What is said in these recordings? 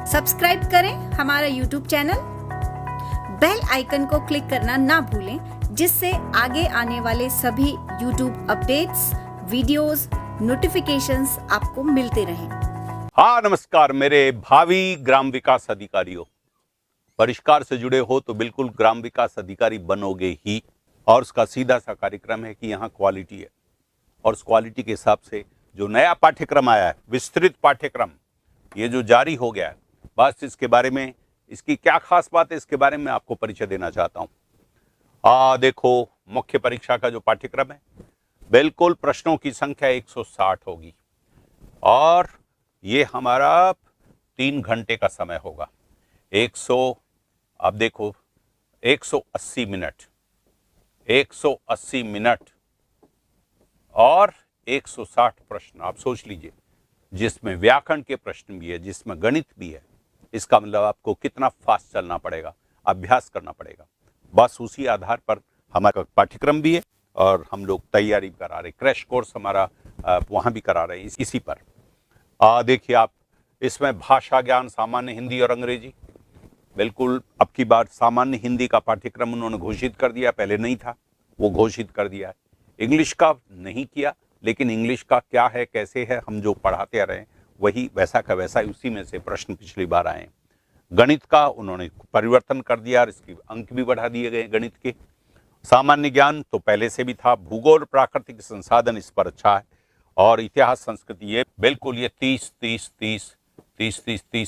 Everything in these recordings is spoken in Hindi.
सब्सक्राइब करें हमारा यूट्यूब चैनल, बेल आइकन को क्लिक करना ना भूलें, जिससे आगे आने वाले सभी यूट्यूब अपडेट्स, वीडियोस, नोटिफिकेशंस आपको मिलते रहें। हाँ, नमस्कार मेरे भावी ग्राम विकास अधिकारियों। परिष्कार से जुड़े हो तो बिल्कुल ग्राम विकास अधिकारी बनोगे ही, और उसका सीधा सा कार्यक्रम है कि यहाँ क्वालिटी है, और उस क्वालिटी के हिसाब से जो नया पाठ्यक्रम आया है, विस्तृत पाठ्यक्रम ये जो जारी हो गया है, बस इसके बारे में, इसकी क्या खास बात है, इसके बारे में आपको परिचय देना चाहता हूँ। देखो, मुख्य परीक्षा का जो पाठ्यक्रम है, बिल्कुल प्रश्नों की संख्या 160 होगी, और ये हमारा 3 घंटे का समय होगा। 180 मिनट, 180 मिनट और 160 प्रश्न आप सोच लीजिए, जिसमें व्याकरण के प्रश्न भी है, जिसमें गणित भी है। इसका मतलब आपको कितना फास्ट चलना पड़ेगा, अभ्यास करना पड़ेगा। बस उसी आधार पर हमारा पाठ्यक्रम भी है, और हम लोग तैयारी भी करा रहे, क्रैश कोर्स हमारा वहाँ भी करा रहे हैं इसी पर। देखिए आप, इसमें भाषा ज्ञान, सामान्य हिंदी और अंग्रेजी, बिल्कुल अब की बार सामान्य हिंदी का पाठ्यक्रम उन्होंने घोषित कर दिया, पहले नहीं था, वो घोषित कर दिया है। इंग्लिश का नहीं किया, लेकिन इंग्लिश का क्या है, कैसे है, हम जो पढ़ाते आ रहे हैं वही वैसा का वैसा ही, उसी में से प्रश्न पिछली बार आए हैं। गणित का उन्होंने परिवर्तन कर दिया और इसके अंक भी बढ़ा दिए गए गणित के। सामान्य ज्ञान तो पहले से भी था, भूगोल, प्राकृतिक संसाधन इस पर अच्छा है, और इतिहास, संस्कृति ये बिल्कुल ये 30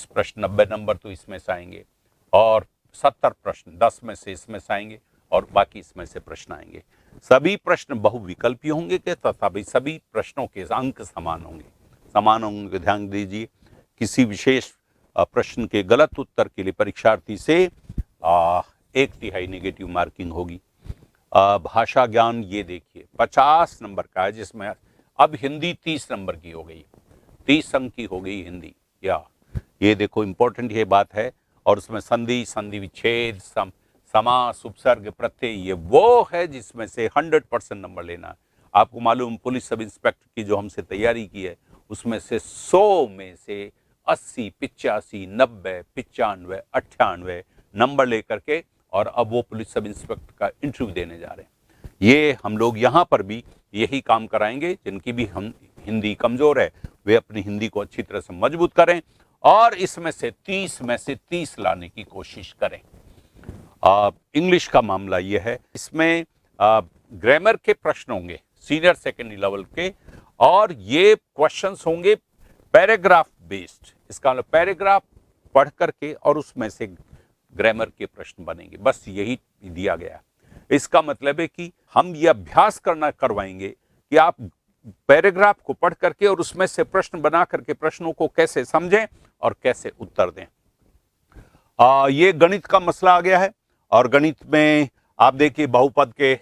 प्रश्न, 90 नंबर तो इसमें से आएंगे, और 70 प्रश्न 10 में से इसमें से आएंगे, और बाकी इसमें से प्रश्न आएंगे। सभी प्रश्न बहुविकल्पी होंगे तथा सभी प्रश्नों के अंक समान होंगे। ध्यान दीजिए, किसी विशेष प्रश्न के गलत उत्तर के लिए परीक्षार्थी से 1/3 नेगेटिव मार्किंग होगी। भाषा ज्ञान ये देखिए 50 नंबर का है, जिसमें अब हिंदी 30 नंबर की हो गई, 30 अंक की हो गई हिंदी। या ये देखो, इंपॉर्टेंट ये बात है। और उसमें संधि, संधि विच्छेद, समास, उपसर्ग, प्रत्यय, ये वो है जिसमें से 100% नंबर लेना है। आपको मालूम, पुलिस सब इंस्पेक्टर की जो हमसे तैयारी की है, उसमें से 100 में से 80, 85, 90, 95, 98 नंबर लेकर के, और अब वो पुलिस सब इंस्पेक्टर का इंटरव्यू देने जा रहे हैं। ये हम लोग यहाँ पर भी यही काम कराएंगे। जिनकी भी हम हिंदी कमजोर है, वे अपनी हिंदी को अच्छी तरह से मजबूत करें, और इसमें से 30 में से 30 लाने की कोशिश करें। इंग्लिश का मामला ये है, इसमें ग्रामर के प्रश्न होंगे सीनियर सेकेंडरी लेवल के, और ये क्वेश्चंस होंगे पैराग्राफ बेस्ड। इसका मतलब पैराग्राफ पढ़ करके और उसमें से ग्रामर के प्रश्न बनेंगे, बस यही दिया गया। इसका मतलब है कि हम ये अभ्यास करवाएंगे कि आप पैराग्राफ को पढ़ करके और उसमें से प्रश्न बना करके प्रश्नों को कैसे समझें और कैसे उत्तर दें। ये गणित का मसला आ गया है, और गणित में आप देखिए बहुपद के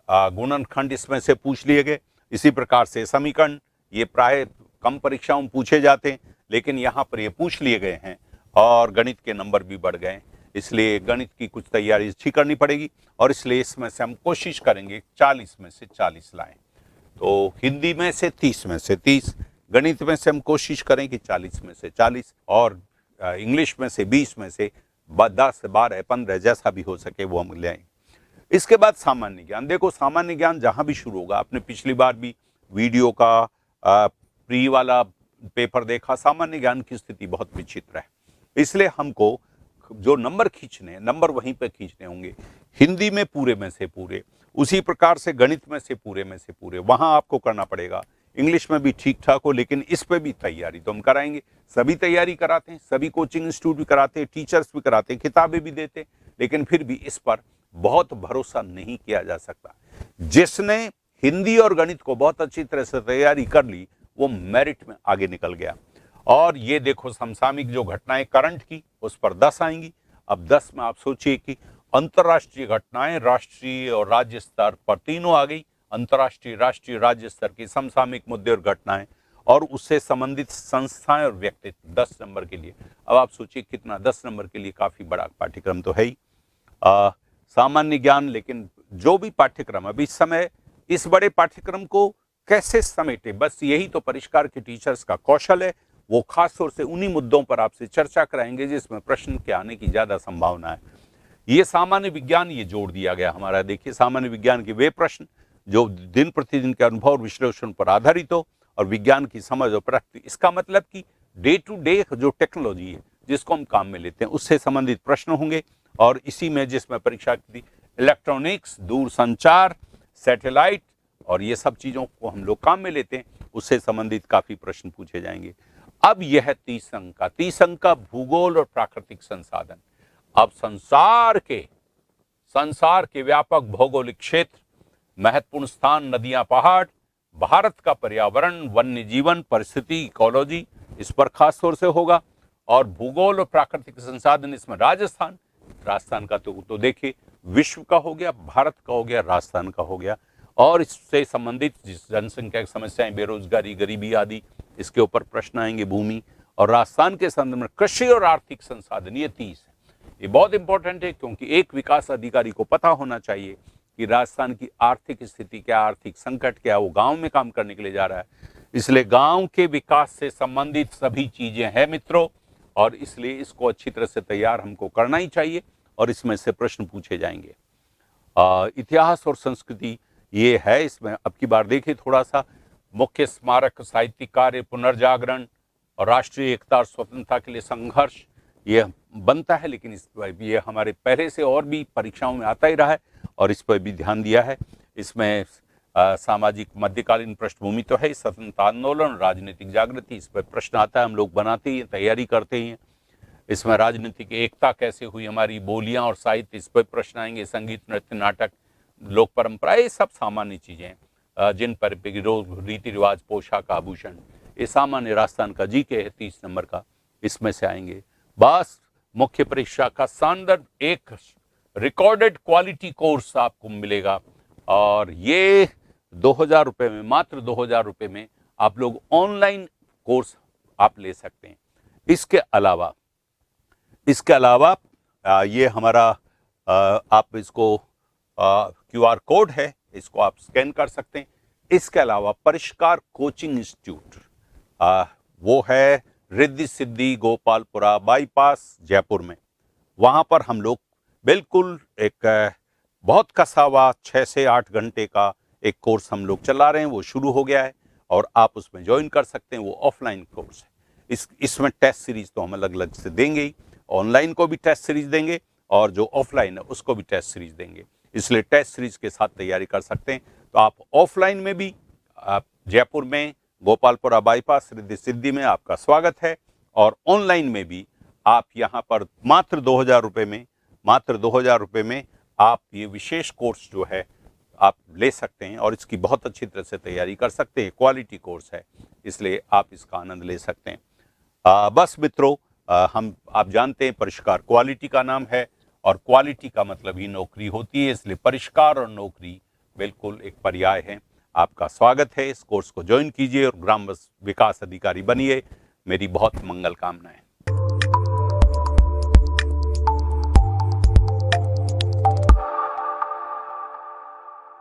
गुणनखंड इसमें से पूछ लिए गए। इसी प्रकार से समीकरण, ये प्राय कम परीक्षाओं में पूछे जाते हैं, लेकिन यहाँ पर ये पूछ लिए गए हैं, और गणित के नंबर भी बढ़ गए। इसलिए गणित की कुछ तैयारी अच्छी करनी पड़ेगी, और इसलिए इसमें से हम कोशिश करेंगे 40 में से 40 लाएं। तो हिंदी में से 30 में से 30, गणित में से हम कोशिश करें कि 40 में से 40, और इंग्लिश में से 20 में से 10, 12, 15 जैसा भी हो सके वो हम ले आएंगे। इसके बाद सामान्य ज्ञान। देखो, सामान्य ज्ञान जहां भी शुरू होगा, आपने पिछली बार भी वीडियो का प्री वाला पेपर देखा, सामान्य ज्ञान की स्थिति बहुत विचित्र है। इसलिए हमको जो नंबर खींचने, नंबर वहीं पे खींचने होंगे। हिंदी में पूरे में से पूरे, उसी प्रकार से गणित में से पूरे में से पूरे वहां आपको करना पड़ेगा। इंग्लिश में भी ठीक ठाक हो, लेकिन इस पे भी तैयारी तो हम कराएंगे। सभी तैयारी कराते हैं, सभी कोचिंग इंस्टीट्यूट भी कराते हैं, टीचर्स भी कराते हैं, किताबें भी देते हैं, लेकिन फिर भी इस पर बहुत भरोसा नहीं किया जा सकता। जिसने हिंदी और गणित को बहुत अच्छी तरह से तैयारी कर ली, वो मेरिट में आगे निकल गया। और ये देखो, समसामयिक जो घटनाएं करंट की, उस पर 10 आएंगी। अब 10 में आप सोचिए कि अंतर्राष्ट्रीय घटनाएं, राष्ट्रीय और राज्य स्तर पर तीनों आ गई। अंतर्राष्ट्रीय, राष्ट्रीय, राज्य स्तर की समसामयिक मुद्दे और घटनाएं, और उससे संबंधित संस्थाएं और व्यक्तित्व 10 नंबर के लिए। अब आप सोचिए कितना, 10 नंबर के लिए काफी बड़ा पाठ्यक्रम तो है ही। सामान्य ज्ञान, लेकिन जो भी पाठ्यक्रम अभी इस समय, इस बड़े पाठ्यक्रम को कैसे समेटे, बस यही तो परिष्कार के टीचर्स का कौशल है। वो खास तौर से उन्हीं मुद्दों पर आपसे चर्चा कराएंगे जिसमें प्रश्न के आने की ज़्यादा संभावना है। ये सामान्य विज्ञान ये जोड़ दिया गया हमारा। देखिए, सामान्य विज्ञान के वे प्रश्न जो दिन प्रतिदिन के अनुभव और विश्लेषण पर आधारित हो और विज्ञान की समझ और प्रकृति, इसका मतलब कि डे टू डे जो टेक्नोलॉजी है जिसको हम काम में लेते हैं उससे संबंधित प्रश्न होंगे। और इसी में जिसमें परीक्षा की इलेक्ट्रॉनिक्स, दूर संचार, सैटेलाइट और ये सब चीज़ों को हम लोग काम में लेते हैं उससे संबंधित काफ़ी प्रश्न पूछे जाएंगे। अब यह है 30 अंक का भूगोल और प्राकृतिक संसाधन। अब संसार के व्यापक भौगोलिक क्षेत्र, महत्वपूर्ण स्थान, नदियां, पहाड़, भारत का पर्यावरण, वन्य जीवन, परिस्थिति, इकोलॉजी, इस पर खास तौर से होगा। और भूगोल और प्राकृतिक संसाधन, इसमें राजस्थान का तो देखिए विश्व का हो गया, भारत का हो गया, राजस्थान का हो गया। और इससे संबंधित जिस जनसंख्या की समस्याएं, बेरोजगारी, गरीबी आदि, इसके ऊपर प्रश्न आएंगे। भूमि और राजस्थान के संदर्भ में कृषि और आर्थिक संसाधन, ये 30 है। ये बहुत इंपॉर्टेंट है क्योंकि एक विकास अधिकारी को पता होना चाहिए कि राजस्थान की आर्थिक स्थिति क्या, आर्थिक संकट क्या, वो गांव में काम करने के लिए जा रहा है। इसलिए गांव के विकास से संबंधित सभी चीजें हैं मित्रों, और इसलिए इसको अच्छी तरह से तैयार हमको करना ही चाहिए और इसमें से प्रश्न पूछे जाएंगे। इतिहास और संस्कृति ये है। इसमें अब की बार देखिए थोड़ा सा मुख्य स्मारक, साहित्यिक कार्य, पुनर्जागरण और राष्ट्रीय एकता और स्वतंत्रता के लिए संघर्ष, ये बनता है, लेकिन ये हमारे पहले से और भी परीक्षाओं में आता ही रहा है और इस पर भी ध्यान दिया है। इसमें सामाजिक मध्यकालीन पृष्ठभूमि तो है, स्वतंत्रता आंदोलन, राजनीतिक जागृति, इस पर प्रश्न आता है, हम लोग बनाते हैं, तैयारी करते हैं। इसमें राजनीतिक एकता कैसे हुई, हमारी बोलियां और साहित्य, इस पर प्रश्न आएंगे। संगीत, नृत्य, नाटक, लोक परंपरा, ये सब सामान्य चीजें हैं। जिन पर रीति रिवाज, पोशाक, आभूषण, ये सामान्य राजस्थान का जीके है 30 नंबर का, इसमें से आएंगे। बस मुख्य परीक्षा का संदर्भ एक रिकॉर्डेड क्वालिटी कोर्स आपको मिलेगा और ये 2000 रुपये में, मात्र 2000 रुपये में आप लोग ऑनलाइन कोर्स आप ले सकते हैं। इसके अलावा ये हमारा आप इसको QR कोड है, इसको आप स्कैन कर सकते हैं। इसके अलावा परिष्कार कोचिंग इंस्टीट्यूट, वो है रिद्धि सिद्धि गोपालपुरा बाईपास जयपुर में। वहाँ पर हम लोग बिल्कुल एक बहुत कसा हुआ 6 से 8 घंटे का एक कोर्स हम लोग चला रहे हैं, वो शुरू हो गया है और आप उसमें ज्वाइन कर सकते हैं। वो ऑफलाइन कोर्स है। इसमें टेस्ट सीरीज तो हम अलग अलग से देंगे ही, ऑनलाइन को भी टेस्ट सीरीज देंगे और जो ऑफलाइन है उसको भी टेस्ट सीरीज देंगे, इसलिए टेस्ट सीरीज के साथ तैयारी कर सकते हैं। तो आप ऑफलाइन में भी आप जयपुर में गोपालपुरा बाईपास रिद्धि सिद्धि में आपका स्वागत है और ऑनलाइन में भी आप यहाँ पर मात्र 2000 रुपये में आप ये विशेष कोर्स जो है आप ले सकते हैं और इसकी बहुत अच्छी तरह से तैयारी कर सकते हैं। क्वालिटी कोर्स है, इसलिए आप इसका आनंद ले सकते हैं। बस मित्रों, आप जानते हैं परिष्कार क्वालिटी का नाम है और क्वालिटी का मतलब ही नौकरी होती है, इसलिए परिष्कार और नौकरी बिल्कुल एक पर्याय है। आपका स्वागत है, इस कोर्स को ज्वाइन कीजिए और ग्राम विकास अधिकारी बनिए। मेरी बहुत मंगल कामनाएं।